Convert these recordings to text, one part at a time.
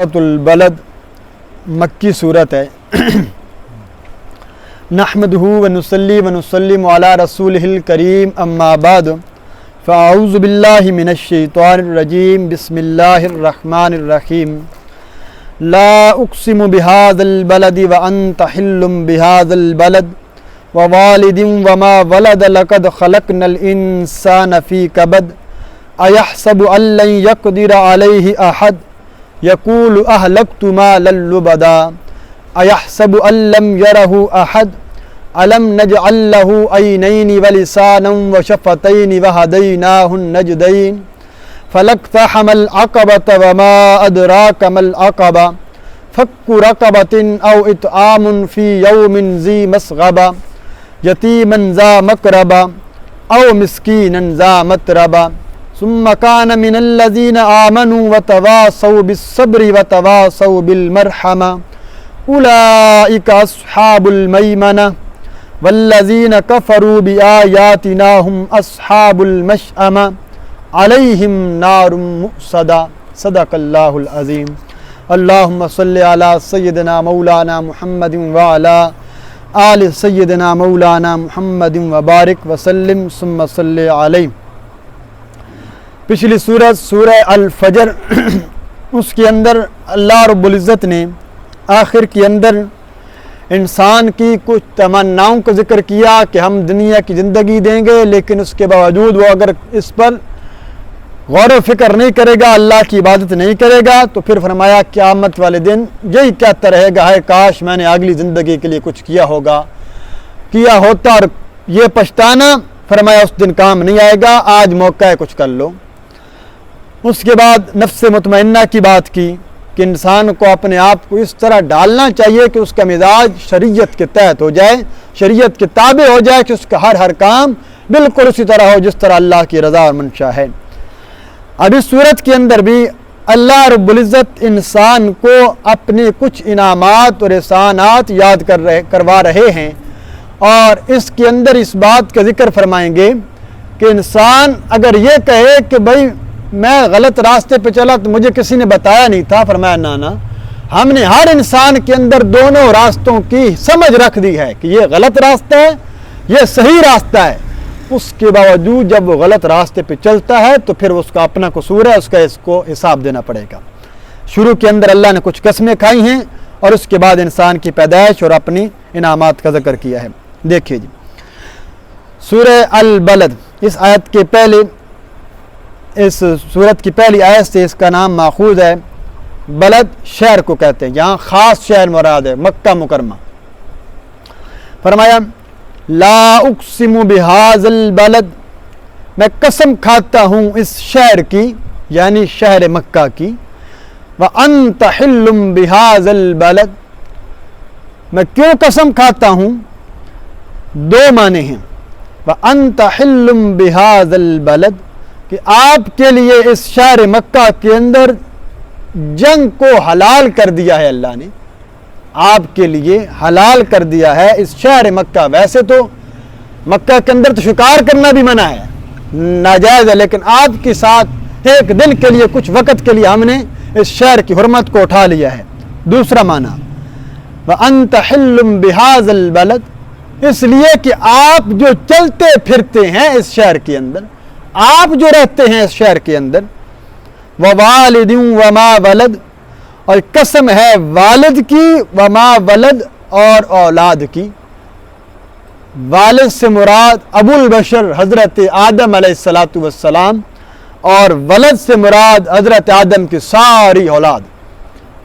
البلد مکی صورت ہے۔ نحمدہ ونصلی ونسلم علی رسولہ الکریم اما بعد فاعوذ باللہ من الشیطان الرجیم بسم اللہ الرحمن الرحیم لا اقسم بہذا البلد وانت حل بہذا البلد ووالد وما ولد لقد خلقنا الانسان فی کبد ایحسب ان لن یقدر علیہ احد یقول اہلکت مالا لبدا ایحسب ان لم یرہ احد الم نجعل له عینین ولسانا وشفتین وہدیناہ النجدین فلاقتحم العقبۃ وما ادراک ما العقبۃ فک رقبۃ او اطعام فی یوم ذی مسغبہ یتیما ذا مقربہ او مسکینا ذا متربہ ثم كان من الذين آمنوا وتواصوا بالصبر وتواصوا بالمرحمة أولئك أصحاب الميمنة والذين كفروا بآياتنا هم أصحاب المشأمة عليهم نار مؤصدة صدق الله العظيم اللهم صل على سيدنا مولانا محمد وعلى آل سيدنا مولانا محمد وبارك وسلم ثم صل عليه۔ پچھلی سورت سورہ الفجر اس کے اندر اللہ رب العزت نے آخر کے اندر انسان کی کچھ تمناؤں کا ذکر کیا کہ ہم دنیا کی زندگی دیں گے، لیکن اس کے باوجود وہ اگر اس پر غور و فکر نہیں کرے گا، اللہ کی عبادت نہیں کرے گا، تو پھر فرمایا قیامت والے دن یہی کہتا رہے گا ہے کاش میں نے اگلی زندگی کے لیے کچھ کیا ہوتا اور یہ پچھتانا فرمایا اس دن کام نہیں آئے گا، آج موقع ہے کچھ کر لو۔ اس کے بعد نفس مطمئنہ کی بات کی کہ انسان کو اپنے آپ کو اس طرح ڈالنا چاہیے کہ اس کا مزاج شریعت کے تحت ہو جائے، شریعت کے تابع ہو جائے، کہ اس کا ہر کام بالکل اسی طرح ہو جس طرح اللہ کی رضا اور منشا ہے۔ اب اس صورت کے اندر بھی اللہ رب العزت انسان کو اپنے کچھ انعامات اور احسانات یاد کروا رہے ہیں، اور اس کے اندر اس بات کا ذکر فرمائیں گے کہ انسان اگر یہ کہے کہ بھائی میں غلط راستے پہ چلا تو مجھے کسی نے بتایا نہیں تھا، فرمایا نا ہم نے ہر انسان کے اندر دونوں راستوں کی سمجھ رکھ دی ہے کہ یہ غلط راستہ ہے، یہ صحیح راستہ ہے۔ اس کے باوجود جب وہ غلط راستے پہ چلتا ہے تو پھر اس کا اپنا قصور ہے، اس کو حساب دینا پڑے گا۔ شروع کے اندر اللہ نے کچھ قسمیں کھائی ہیں اور اس کے بعد انسان کی پیدائش اور اپنی انعامات کا ذکر کیا ہے۔ دیکھیے جی سورہ البلد، اس آیت کے پہلے اس سورت کی پہلی آیت سے اس کا نام ماخوذ ہے۔ بلد شہر کو کہتے ہیں، یہاں خاص شہر مراد ہے مکہ مکرمہ۔ فرمایا لا اقسم بہذا البلد، میں قسم کھاتا ہوں اس شہر کی یعنی شہر مکہ کی، وانت حل بہذا البلد، میں کیوں قسم کھاتا ہوں؟ دو معنی ہیں۔ وانت حل بہذا البلد کہ آپ کے لیے اس شہر مکہ کے اندر جنگ کو حلال کر دیا ہے، اللہ نے آپ کے لیے حلال کر دیا ہے اس شہر مکہ۔ ویسے تو مکہ کے اندر تو شکار کرنا بھی منع ہے، ناجائز ہے، لیکن آپ کے ساتھ ایک دن کے لیے کچھ وقت کے لیے ہم نے اس شہر کی حرمت کو اٹھا لیا ہے۔ دوسرا معنی وَأَنْتَ حِلٌّ بِهَذَا الْبَلَدِ، اس لیے کہ آپ جو چلتے پھرتے ہیں اس شہر کے اندر، آپ جو رہتے ہیں اس شہر کے اندر، وَوَالِدٍ وَمَا وَلَدٍ، اور قسم ہے والد کی، وما ولد اور اولاد کی۔ والد سے مراد ابو البشر حضرت آدم علیہ السلام، اور ولد سے مراد حضرت آدم کی ساری اولاد۔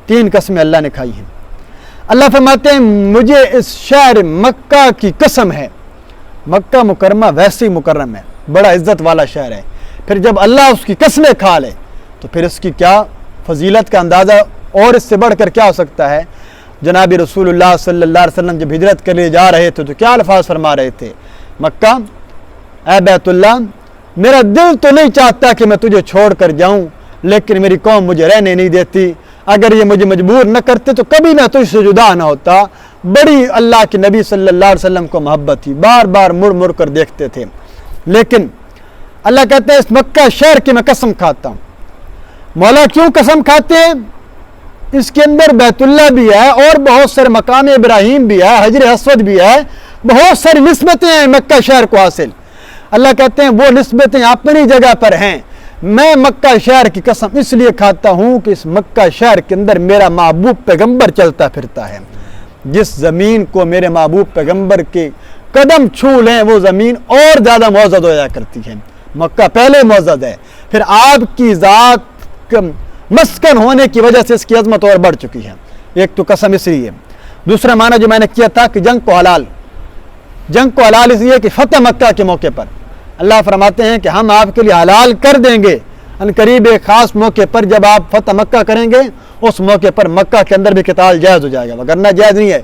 تین قسمیں اللہ نے کھائی ہیں۔ اللہ فرماتے ہیں مجھے اس شہر مکہ کی قسم ہے۔ مکہ مکرمہ ویسے ہی مکرم ہے، بڑا عزت والا شہر ہے، پھر جب اللہ اس کی قسمیں کھا لے تو پھر اس کی کیا فضیلت کا اندازہ اور اس سے بڑھ کر کیا ہو سکتا ہے۔ جناب رسول اللہ صلی اللہ علیہ وسلم جب ہجرت کے لیے جا رہے تھے تو کیا الفاظ فرما رہے تھے؟ مکہ اے بیت اللہ، میرا دل تو نہیں چاہتا کہ میں تجھے چھوڑ کر جاؤں، لیکن میری قوم مجھے رہنے نہیں دیتی، اگر یہ مجھے مجبور نہ کرتے تو کبھی میں تجھ سے جدا نہ ہوتا۔ بڑی اللہ کے نبی صلی اللہ علیہ وسلم کو محبت تھی، بار بار مڑ مڑ کر دیکھتے تھے، لیکن اللہ کہتے ہیں اس مکہ شہر کی میں قسم کھاتا ہوں۔ مولا کیوں قسم کھاتے ہیں؟ اس کے اندر بیت اللہ بھی ہے اور بہت سارے مقام ابراہیم بھی ہے, حجر اسود بھی ہے, بہت ساری نسبتیں ہیں مکہ شہر کو حاصل. اللہ کہتے ہیں وہ نسبتیں اپنی جگہ پر ہیں. میں مکہ شہر کی قسم اس لیے کھاتا ہوں کہ اس مکہ شہر کے اندر میرا محبوب پیغمبر چلتا پھرتا ہے. جس زمین کو میرے محبوب پیغمبر کے قدم چھو لیں وہ زمین اور زیادہ معزز ہو جایا کرتی ہے. مکہ پہلے معزز ہے, پھر آپ کی ذات مسکن ہونے کی وجہ سے اس کی عظمت اور بڑھ چکی ہے. ایک تو قسم اس لیے. دوسرا معنی جو میں نے کیا تھا کہ جنگ کو حلال اس لیے کہ فتح مکہ کے موقع پر اللہ فرماتے ہیں کہ ہم آپ کے لیے حلال کر دیں گے ان قریب ایک خاص موقع پر, جب آپ فتح مکہ کریں گے اس موقع پر مکہ کے اندر بھی قتال جائز ہو جائے گا, وگرنہ جائز نہیں ہے.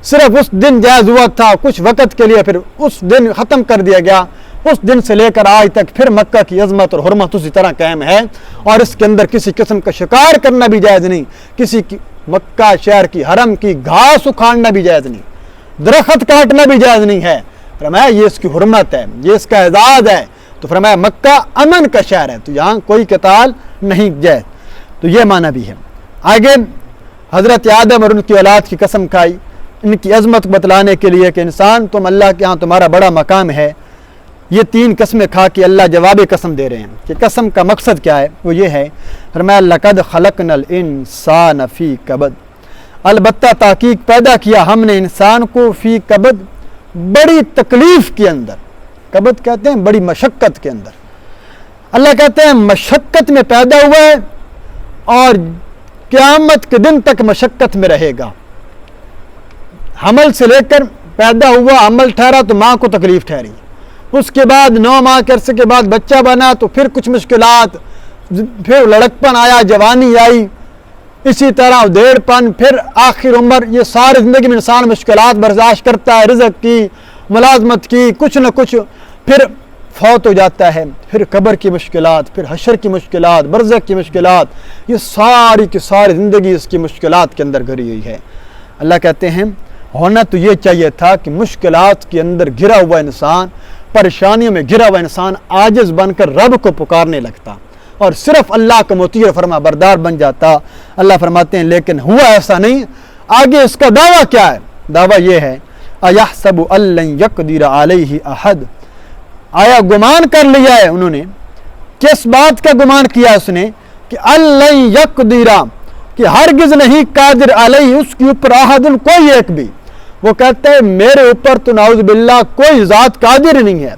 صرف اس دن جائز ہوا تھا کچھ وقت کے لیے, پھر اس دن ختم کر دیا گیا. اس دن سے لے کر آج تک پھر مکہ کی عظمت اور حرمت اسی طرح قائم ہے, اور اس کے اندر کسی قسم کا شکار کرنا بھی جائز نہیں, کسی کی مکہ شہر کی حرم کی گھاس اکھاڑنا بھی جائز نہیں, درخت کاٹنا بھی جائز نہیں ہے. فرمایا یہ اس کی حرمت ہے, یہ اس کا اعزاز ہے. تو فرمایا مکہ امن کا شہر ہے, تو یہاں کوئی قتال نہیں جائز. تو یہ معنی بھی ہے. آگے حضرت آدم اور ان کی اولاد کی قسم کھائی ان کی عظمت بتلانے کے لیے کہ انسان تم اللہ کے ہاں تمہارا بڑا مقام ہے. یہ 3 قسمیں کھا کے اللہ جواب قسم دے رہے ہیں کہ قسم کا مقصد کیا ہے. وہ یہ ہے, فرمایا لقد خلقنا الانسان فی کبد, البتہ تحقیق پیدا کیا ہم نے انسان کو فی کبد, بڑی تکلیف کے اندر. کبد کہتے ہیں بڑی مشقت کے اندر. اللہ کہتے ہیں مشقت میں پیدا ہوا ہے اور قیامت کے دن تک مشقت میں رہے گا. حمل سے لے کر پیدا ہوا, عمل ٹھہرا تو ماں کو تکلیف ٹھہری, اس کے بعد 9 ماہ کے عرصے کے بعد بچہ بنا تو پھر کچھ مشکلات, پھر لڑکپن آیا, جوانی آئی, اسی طرح دیڑھ پن, پھر آخر عمر. یہ ساری زندگی میں انسان مشکلات برداشت کرتا ہے, رزق کی, ملازمت کی, کچھ نہ کچھ, پھر فوت ہو جاتا ہے, پھر قبر کی مشکلات, پھر حشر کی مشکلات, برزخ کی مشکلات. یہ ساری کی ساری زندگی اس کی مشکلات کے اندر گھری ہوئی ہے. اللہ کہتے ہیں ہونا تو یہ چاہیے تھا کہ مشکلات کے اندر گھرا ہوا انسان, پریشانیوں میں گھرا ہوا انسان عاجز بن کر رب کو پکارنے لگتا اور صرف اللہ کا مطیع فرما بردار بن جاتا. اللہ فرماتے ہیں لیکن ہوا ایسا نہیں. آگے اس کا دعویٰ کیا ہے؟ دعویٰ یہ ہے اَيَحْسَبُ أَلَّن يَقْدِرَ عَلَيْهِ أَحَدٌ, آیا گمان کر لیا ہے انہوں نے. کس بات کا گمان کیا اس نے؟ کہ أَلَّن يَقْدِرَ, کہ ہرگز نہیں قادر علیہ, اس کے اوپر احد, کوئی ایک بھی. وہ کہتا ہے میرے اوپر تو نعوذ باللہ کوئی ذات قادر نہیں ہے,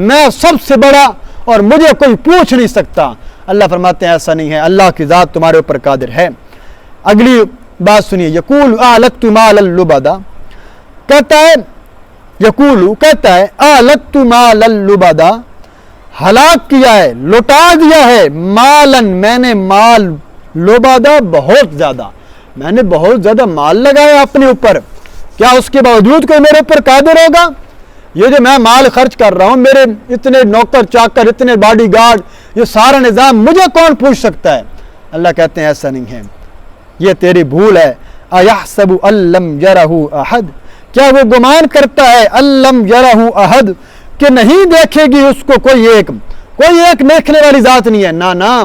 میں سب سے بڑا اور مجھے کوئی پوچھ نہیں سکتا. اللہ فرماتے ہیں ایسا نہیں ہے, اللہ کی ذات تمہارے اوپر قادر ہے. اگلی بات سنیے, یقول اعلقت مالا لبدا, کہتا ہے اعلقت مالا لبدا, ہلاک کیا ہے, لٹا دیا ہے, مالن, میں نے مال, لبدا بہت زیادہ, میں نے بہت زیادہ مال لگایا اپنے اوپر, کیا اس کے باوجود کوئی میرے اوپر قادر ہوگا؟ یہ جو میں مال خرچ کر رہا ہوں, میرے اتنے نوکر چاکر, اتنے باڈی گارڈ, یہ سارا نظام, مجھے کون پوچھ سکتا ہے؟ اللہ کہتے ہیں ایسا نہیں ہے, یہ تیری بھول ہے. اَيَحْسَبُ أَلَّمْ يَرَهُ أَحَدٌ, کیا وہ گمان کرتا ہے أَلَّمْ يَرَهُ أَحَدٌ, کہ نہیں دیکھے گی اس کو کوئی ایک دیکھنے والی ذات نہیں ہے. نا,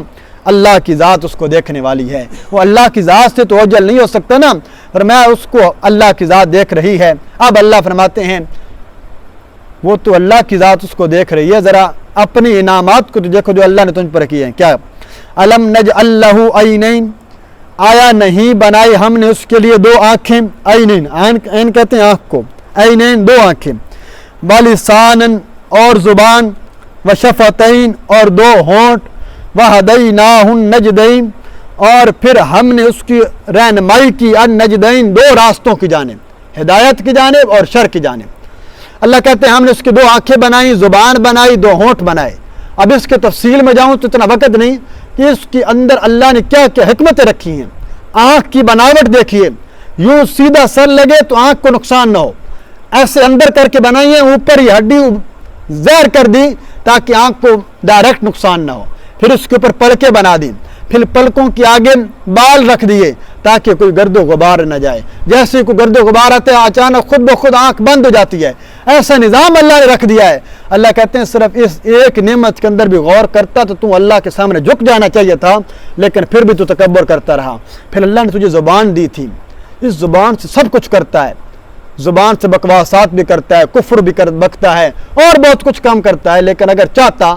اللہ کی ذات اس کو دیکھنے والی ہے. وہ اللہ کی ذات سے تو اوجل نہیں ہو سکتا نا, اور میں اس کو اللہ کی ذات دیکھ رہی ہے. اب اللہ فرماتے ہیں وہ تو اللہ کی ذات اس کو دیکھ رہی ہے, ذرا اپنی انعامات کو تو دیکھو جو اللہ نے تجھ پر کیے ہیں. کیا الم نجعل لہ عینین, آیا نہیں بنائی ہم نے اس کے لیے 2 آنکھیں. عینین, عین کہتے ہیں آنکھ کو, عینین 2 آنکھیں, ولسانن اور زبان, وشفتین اور 2 ہونٹ, وہدیناہ النجدین, اور پھر ہم نے اس کی رہنمائی کی, النجدین 2 راستوں کی جانب, ہدایت کی جانب اور شر کی جانب. اللہ کہتے ہیں ہم نے اس کی 2 آنکھیں بنائی, زبان بنائی, 2 ہونٹ بنائے. اب اس کے تفصیل میں جاؤں تو اتنا وقت نہیں کہ اس کے اندر اللہ نے کیا کیا حکمتیں رکھی ہیں. آنکھ کی بناوٹ دیکھیے, یوں سیدھا سر لگے تو آنکھ کو نقصان نہ ہو, ایسے اندر کر کے بنائی ہے, اوپر ہی ہڈی زہر کر دی تاکہ آنکھ کو ڈائریکٹ نقصان نہ ہو. پھر اس کے اوپر پلکیں بنا دی, پھر پلکوں کے آگے بال رکھ دیے تاکہ کوئی گرد و غبار نہ جائے. جیسے کوئی گرد و غبار آتا ہے اچانک خود بخود آنکھ بند ہو جاتی ہے, ایسا نظام اللہ نے رکھ دیا ہے. اللہ کہتے ہیں صرف اس ایک نعمت کے اندر بھی غور کرتا تو اللہ کے سامنے جھک جانا چاہیے تھا, لیکن پھر بھی تو تکبر کرتا رہا. پھر اللہ نے تجھے زبان دی تھی, اس زبان سے سب کچھ کرتا ہے, زبان سے بکواسات بھی کرتا ہے, کفر بھی بکتا ہے, اور بہت کچھ کام کرتا ہے. لیکن اگر چاہتا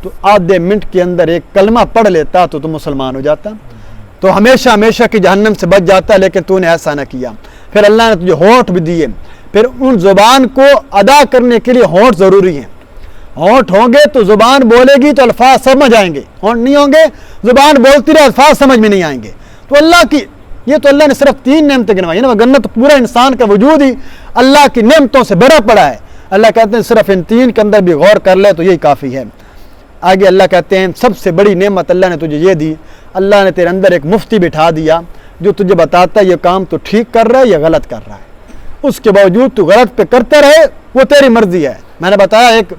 تو آدھے منٹ کے اندر ایک کلمہ پڑھ لیتا تو مسلمان ہو جاتا, تو ہمیشہ ہمیشہ کی جہنم سے بچ جاتا. لیکن تو نے ایسا نہ کیا. پھر اللہ نے تجھے ہونٹ بھی دیے. پھر ان زبان کو ادا کرنے کے لیے ہونٹ ضروری ہیں. ہونٹ ہوں گے تو زبان بولے گی تو الفاظ سمجھ آئیں گے, ہونٹ نہیں ہوں گے زبان بولتی رہے الفاظ سمجھ میں نہیں آئیں گے. تو اللہ نے صرف 3 نعمتیں گنوائی ہیں, ورنہ تو پورا انسان کا وجود ہی اللہ کی نعمتوں سے بھرا پڑا ہے. اللہ کہتے ہیں صرف ان 3 کے اندر بھی غور کر لے تو یہی کافی ہے. آگے اللہ کہتے ہیں سب سے بڑی نعمت اللہ نے تجھے یہ دی, اللہ نے تیرے اندر ایک مفتی بٹھا دیا جو تجھے بتاتا ہے یہ کام تو ٹھیک کر رہا ہے یا غلط کر رہا ہے. اس کے باوجود تو غلط پہ کرتے رہے وہ تیری مرضی ہے. میں نے بتایا ایک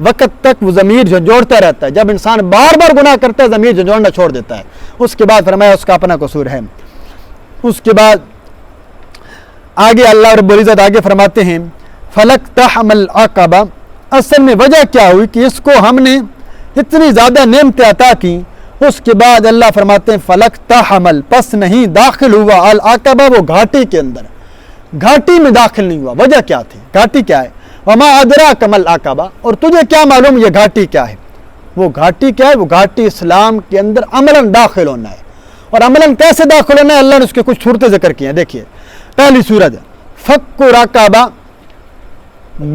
وقت تک وہ ضمیر جھنجھوڑتا رہتا ہے, جب انسان بار بار گناہ کرتا ہے ضمیر جھنجھوڑنا چھوڑ دیتا ہے. اس کے بعد فرمایا اس کا اپنا قصور ہے. اس کے بعد آگے اللہ رب العزت آگے فرماتے ہیں فلک تحمل عقبہ. اصل میں وجہ کیا ہوئی کہ اس کو ہم نے اتنی زیادہ نعمتیں عطا کی. اس کے بعد اللہ فرماتے ہیں فلک تحمل, پس نہیں داخل ہوا العقبہ, وہ گھاٹی کے اندر, گھاٹی میں داخل نہیں ہوا. وجہ کیا تھی, گھاٹی کیا ہے؟ وما ادراک ما العقبہ, اور تجھے کیا معلوم یہ گھاٹی کیا ہے؟ وہ گھاٹی کیا ہے؟ وہ گھاٹی اسلام کے اندر عملاً داخل ہونا ہے. اور عملاً کیسے داخل ہونا ہے اللہ نے اس کے کچھ صورتیں ذکر کی ہیں. دیکھیے پہلی صورت فک رقبہ,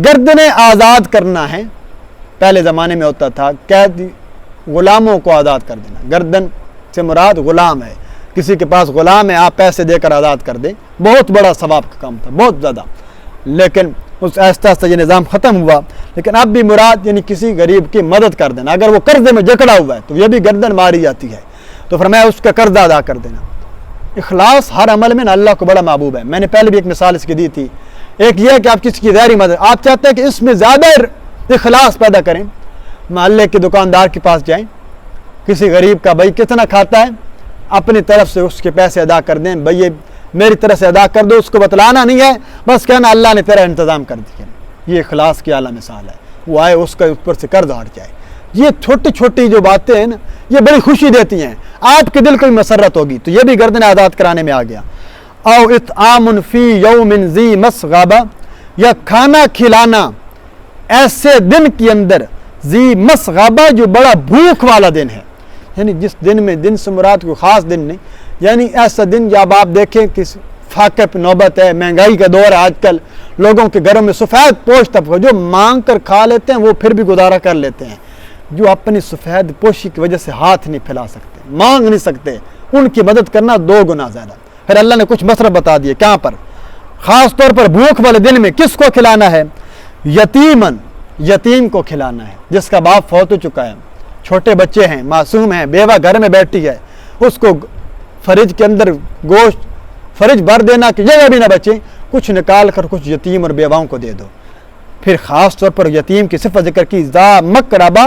گردنیں آزاد کرنا ہے. پہلے زمانے میں ہوتا تھا قید غلاموں کو آزاد کر دینا. گردن سے مراد غلام ہے, کسی کے پاس غلام ہے آپ پیسے دے کر آزاد کر دیں, بہت بڑا ثواب کا کام تھا, بہت زیادہ. لیکن اس آہستہ آہستہ یہ نظام ختم ہوا. لیکن اب بھی مراد یعنی کسی غریب کی مدد کر دینا. اگر وہ قرضے میں جکڑا ہوا ہے تو یہ بھی گردن ماری جاتی ہے, تو فرمایا اس کا قرضہ ادا کر دینا. اخلاص ہر عمل میں اللہ کو بڑا محبوب ہے. میں نے پہلے بھی ایک مثال اس کی دی تھی. ایک یہ ہے کہ آپ کسی کی ظاہری مدد, آپ چاہتے ہیں کہ اس میں زیادہ اخلاص پیدا کریں, محلے کے دکاندار کے پاس جائیں, کسی غریب کا بھائی کتنا کھاتا ہے, اپنی طرف سے اس کے پیسے ادا کر دیں. بھائی یہ میری طرف سے ادا کر دو, اس کو بتلانا نہیں ہے, بس کہنا اللہ نے تیرا انتظام کر دیا. یہ اخلاص کی اعلیٰ مثال ہے. وہ آئے اس کا اوپر سے قرض ہٹ جائے. یہ چھوٹی چھوٹی جو باتیں ہیں نا یہ بڑی خوشی دیتی ہیں. آپ کے دل کو بھی مسرت ہوگی. تو یہ بھی گردن آزاد کرانے میں آ گیا. او اطعام فی یوم ذی مسغبہ, یا کھانا کھلانا ایسے دن کے اندر ذی مسغبہ جو بڑا بھوک والا دن ہے. یعنی جس دن میں, دن سے مراد کوئی خاص دن نہیں, یعنی ایسا دن جب آپ دیکھیں کہ فاقے پہ نوبت ہے, مہنگائی کا دور ہے آج کل, لوگوں کے گھروں میں سفید پوش طبقہ جو مانگ کر کھا لیتے ہیں وہ پھر بھی گزارا کر لیتے ہیں, جو اپنی سفید پوشی کی وجہ سے ہاتھ نہیں پھیلا سکتے, مانگ نہیں سکتے, ان کی مدد کرنا 2 گنا زیادہ. پھر اللہ نے کچھ مصرف بتا دیے کہاں پر, خاص طور پر بھوک والے دن میں کس کو کھلانا ہے؟ یتیمن, یتیم کو کھلانا ہے جس کا باپ فوت ہو چکا ہے, چھوٹے بچے ہیں, معصوم ہیں, بیوہ گھر میں بیٹھی ہے, اس کو فریج کے اندر گوشت فریج بھر دینا کہ جگہ بھی نہ بچے, کچھ نکال کر کچھ یتیم اور بیواؤں کو دے دو. پھر خاص طور پر یتیم کی صفت ذکر کی, ذا مقربہ,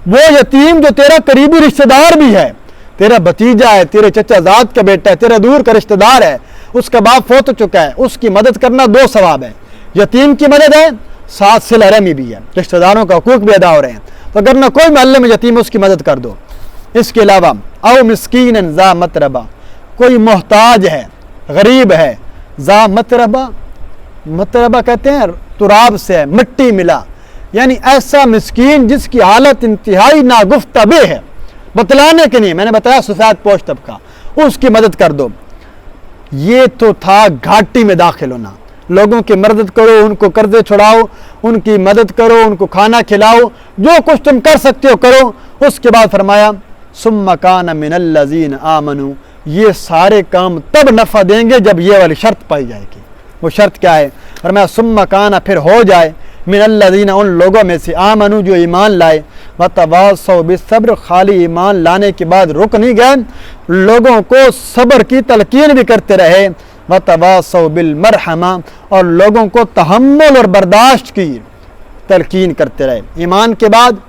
وہ یتیم جو تیرا قریبی رشتہ دار بھی ہے, تیرا بھتیجا ہے, تیرے چچا زاد کا بیٹا ہے, تیرا دور کا رشتہ دار ہے, اس کا باپ فوت ہو چکا ہے, اس کی مدد کرنا 2 ثواب ہے. یتیم کی مدد ہے, ساتھ صلہ رحمی بھی ہے, رشتہ داروں کا حقوق بھی ادا ہو رہے ہیں. تو اگر نہ کوئی محلے میں یتیم اس کی مدد کر دو. اس کے علاوہ او مسکین ذا متربہ, کوئی محتاج ہے, غریب ہے, ذا متربہ, متربہ کہتے ہیں تراب سے, مٹی ملا, یعنی ایسا مسکین جس کی حالت انتہائی ناگفتہ ہے, بتلانے کے نہیں. میں نے بتایا سفید پوش طبقہ, اس کی مدد کر دو. یہ تو تھا گھاٹی میں داخل ہونا, لوگوں کی مدد کرو, ان کو قرضے چھڑاؤ, ان کی مدد کرو, ان کو کھانا کھلاؤ, جو کچھ تم کر سکتے ہو کرو. اس کے بعد فرمایا ثم کان من الذین آمنوا, یہ سارے کام تب نفع دیں گے جب یہ والی شرط پائی جائے گی. وہ شرط کیا ہے؟ فرمایا ثم کان, پھر ہو جائے, من الذین, ان لوگوں میں سے, آمنوا, جو ایمان لائے, وتواصوا بالصبر, خالی ایمان لانے کے بعد رک نہیں گئے, لوگوں کو صبر کی تلقین بھی کرتے رہے, وتواصوا بالمرحمہ, اور لوگوں کو تحمل اور برداشت کی تلقین کرتے رہے. ایمان کے بعد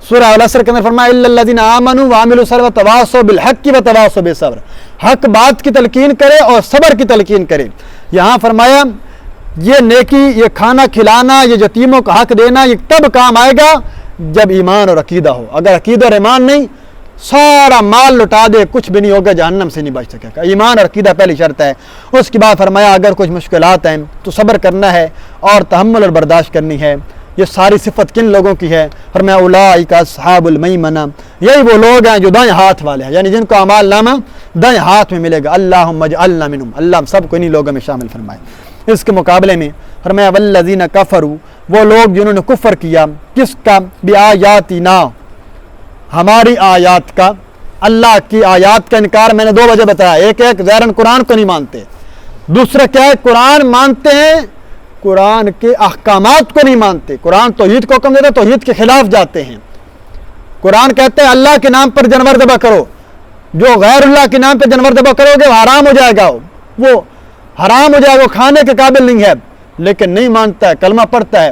سورہ العصر کے اندر فرمایا الا الذین آمنوا وعملوا الصالحات وتواصوا بالحق وتواصوا بالصبر, حق بات کی تلقین کرے اور صبر کی تلقین کرے. یہاں فرمایا یہ نیکی، یہ کھانا کھلانا، یہ یتیموں کا حق دینا، یہ تب کام آئے گا جب ایمان اور عقیدہ ہو۔ اگر عقیدہ اور ایمان نہیں، سارا مال لٹا دے کچھ بھی نہیں ہوگا، جہنم سے نہیں بچ سکے گا۔ ایمان اور عقیدہ پہلی شرط ہے۔ اس کے بعد فرمایا اگر کچھ مشکلات ہیں تو صبر کرنا ہے اور تحمل اور برداشت کرنی ہے۔ یہ ساری صفت کن لوگوں کی ہے؟ فرمایا اولئک اصحاب المیمنہ، یہی وہ لوگ ہیں جو دائیں ہاتھ والے ہیں، یعنی جن کو اعمال نامہ دائیں ہاتھ میں ملے گا۔ اللہم اجعلنا منہم، اللہ ہم سب کو انہی لوگوں میں شامل فرمائے۔ اس کے مقابلے میں فرمایا والذین کفروا، وہ لوگ جنہوں نے کفر کیا، کس کا؟ بآیاتنا، ہماری آیات کا۔ اللہ کی آیات کا انکار میں نے دو وجہ بتایا، ایک ظاہراً قرآن کو نہیں مانتے، دوسرا کیا ہے؟ قرآن مانتے ہیں، قرآن کے احکامات کو نہیں مانتے۔ قرآن توحید کو حکم دیتا ہے، توحید کے خلاف جاتے ہیں۔ قرآن کہتے ہیں اللہ کے نام پر جانور ذبح کرو، جو غیر اللہ کے نام پہ جانور ذبح کرو گے وہ حرام ہو جائے گا، وہ حرام ہو جائے گا، وہ کھانے کے قابل نہیں ہے، لیکن نہیں مانتا ہے، کلمہ پڑھتا ہے۔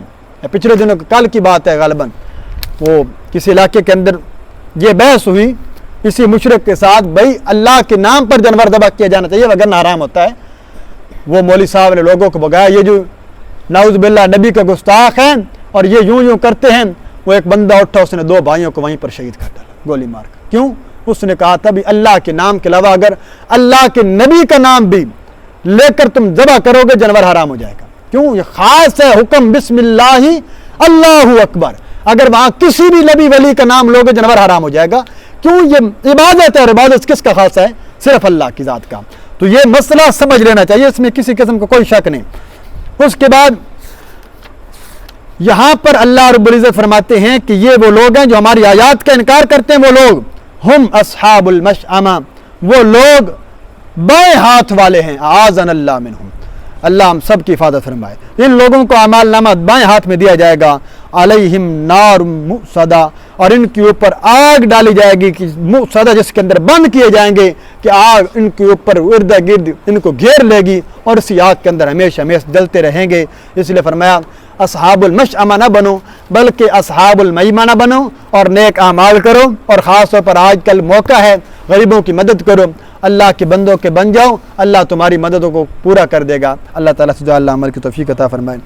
پچھلے دنوں کل کی بات ہے غالباً، وہ کسی علاقے کے اندر یہ بحث ہوئی کسی مشرک کے ساتھ، بھائی اللہ کے نام پر جانور ذبح کیا جانا چاہیے وگرنہ حرام ہوتا ہے۔ وہ مولوی صاحب نے لوگوں کو بگایا، یہ جو نعوذ باللہ نبی کا گستاخ ہیں اور یہ یوں کرتے ہیں۔ وہ ایک بندہ اٹھا، اس نے دو بھائیوں کو وہیں پر شہید کر ڈالا گولی مار کر۔ کیوں؟ اس نے کہا تھا بھی اللہ کے نام کے علاوہ اگر اللہ کے نبی کا نام بھی لے کر تم ذبح کرو گے جانور حرام ہو جائے گا۔ کیوں؟ یہ خاص ہے حکم بسم اللہ اللہ اکبر، اگر وہاں کسی بھی نبی ولی کا نام لوگے جانور حرام ہو جائے گا۔ کیوں؟ یہ عبادت ہے، اور عبادت کس کا خاص ہے؟ صرف اللہ کی ذات کا۔ تو یہ مسئلہ سمجھ لینا چاہیے، اس میں کسی قسم کا کوئی شک نہیں۔ اس کے بعد یہاں پر اللہ رب العزت فرماتے ہیں کہ یہ وہ لوگ ہیں جو ہماری آیات کا انکار کرتے ہیں، وہ لوگ ہم اصحاب المشأمہ، وہ لوگ بائیں ہاتھ والے ہیں، اعاذنا اللہ منہم، اللہ ہم سب کی حفاظت فرمائے۔ ان لوگوں کو اعمال نامہ بائیں ہاتھ میں دیا جائے گا، علیہم نار مؤصدہ، اور ان کے اوپر آگ ڈالی جائے گی کہ مؤصدہ، جس کے اندر بند کیے جائیں گے کہ آگ ان کے اوپر ارد گرد ان کو گھیر لے گی اور اسی آگ کے اندر ہمیشہ ہمیشہ جلتے رہیں گے۔ اس لیے فرمایا اصحاب المشأمہ نہ بنو بلکہ اصحاب المیمنہ بنو اور نیک اعمال کرو، اور خاص طور پر آج کل موقع ہے غریبوں کی مدد کرو، اللہ کے بندوں کے بن جاؤ، اللہ تمہاری مددوں کو پورا کر دے گا۔ اللہ تعالیٰ سے جو اللہ عمل کی توفیق عطا فرمائے۔